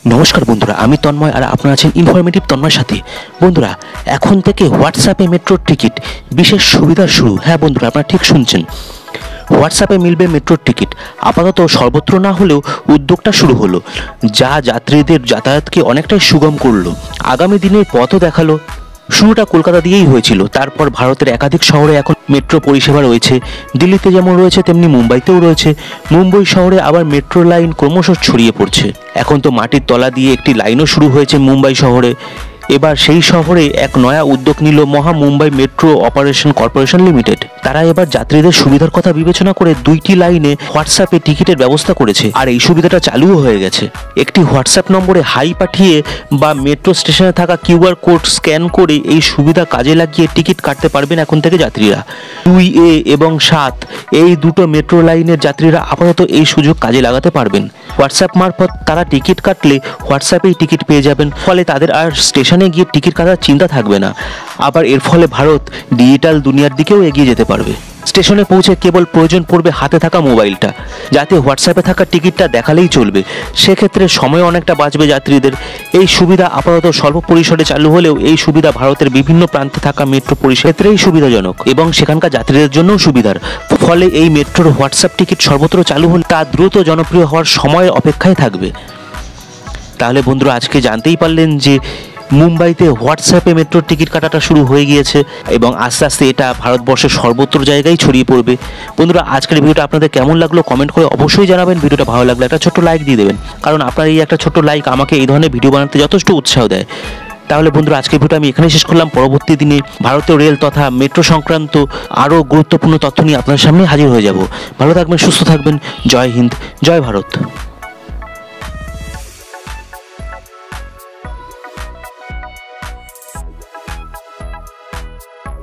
নমস্কার বন্ধুরা, আমি তন্ময় আর আপনারা আছেন ইনফরমেটিভ তন্ময়ের সাথে। বন্ধুরা, এখন থেকে হোয়াটসঅ্যাপে মেট্রোর টিকিট বিশেষ সুবিধা শুরু। হ্যাঁ বন্ধুরা, আপনারা ঠিক শুনছেন, হোয়াটসঅ্যাপে মিলবে মেট্রোর টিকিট। আপাতত সর্বত্র না হলেও উদ্যোগটা শুরু হলো, যা যাত্রীদের যাতায়াতকে অনেকটাই সুগম করলো, আগামী দিনের পথও দেখালো। শুরুটা কলকাতা দিয়েই হয়েছিল, তারপর ভারতের একাধিক শহরে এখন মেট্রো পরিষেবা রয়েছে। দিল্লিতে যেমন রয়েছে তেমনি মুম্বাইতেও রয়েছে। মুম্বই শহরে আবার মেট্রো লাইন ক্রমশ ছড়িয়ে পড়ছে। এখন তো মাটির তলা দিয়ে একটি লাইনও শুরু হয়েছে মুম্বাই শহরে। এবার সেই শহরে এক নয়া উদ্যোগ নিল মহা Mumbai metro operation corporation limited. তারা এবার যাত্রীদের সুবিধার কথা বিবেচনা করে 2টি লাইনে হোয়াটসঅ্যাপে টিকিটের ব্যবস্থা করেছে, আর এই সুবিধাটা চালুও হয়ে গেছে। একটি হোয়াটসঅ্যাপ নম্বরে হাই পাঠিয়ে বা মেট্রো স্টেশনে থাকা কিউআর কোড স্ক্যান করে এই সুবিধা কাজে লাগিয়ে টিকিট কাটতে পারবেন এখন থেকে যাত্রীরা। 2A এবং 7 এই দুটো মেট্রো লাইনের যাত্রীরা আপাতত এই সুযোগ কাজে লাগাতে পারবেন। হোয়াটসঅ্যাপ মারফত তারা টিকিট কাটলে হোয়াটসঅ্যাপেই টিকিট পেয়ে যাবেন, ফলে তাদের আর স্টেশনে গিয়ে টিকিট কাটার চিন্তা থাকবে না। আবার এর ফলে ভারত ডিজিটাল দুনিয়ার দিকেও এগিয়ে যেতে পারবে। স্টেশনে পৌঁছে কেবল প্রয়োজন পড়বে হাতে থাকা মোবাইলটা, যাতে হোয়াটসঅ্যাপে থাকা টিকিটটা দেখালেই চলবে। সেক্ষেত্রে সময় অনেকটা বাঁচবে যাত্রীদের। এই সুবিধা আপাতত স্বল্প পরিসরে চালু হলেও এই সুবিধা ভারতের বিভিন্ন প্রান্তে থাকা মেট্রো পরিষেবাতেই সুবিধাজনক এবং সেখানকার যাত্রীদের জন্যও সুবিধার। ফলে এই মেট্রোর হোয়াটসঅ্যাপ টিকিট সর্বত্র চালু হলে তা দ্রুত জনপ্রিয় হওয়ার সময়ের অপেক্ষায় থাকবে। তাহলে বন্ধুরা, আজকে জানতেই পারলেন যে মুম্বাইতে হোয়াটসঅ্যাপে মেট্রোর টিকিট কাটাটা শুরু হয়ে গিয়েছে এবং আস্তে আস্তে এটা ভারতবর্ষের সর্বত্র জায়গায় ছড়িয়ে পড়বে। বন্ধুরা, আজকের ভিডিওটা আপনাদের কেমন লাগলো কমেন্ট করে অবশ্যই জানাবেন। ভিডিওটা ভালো লাগলে একটা ছোট্ট লাইক দিয়ে দেবেন, কারণ আপনার এই একটা ছোট্ট লাইক আমাকে এই ধরনের ভিডিও বানাতে যথেষ্ট উৎসাহ দেয়। তাহলে বন্ধুরা, আজকের ভিডিওটা আমি এখানেই শেষ করলাম। পরবর্তী দিনে ভারতীয় রেল তথা মেট্রো সংক্রান্ত আরও গুরুত্বপূর্ণ তথ্য নিয়ে আপনার সামনে হাজির হয়ে যাব। ভালো থাকবেন, সুস্থ থাকবেন। জয় হিন্দ, জয় ভারত।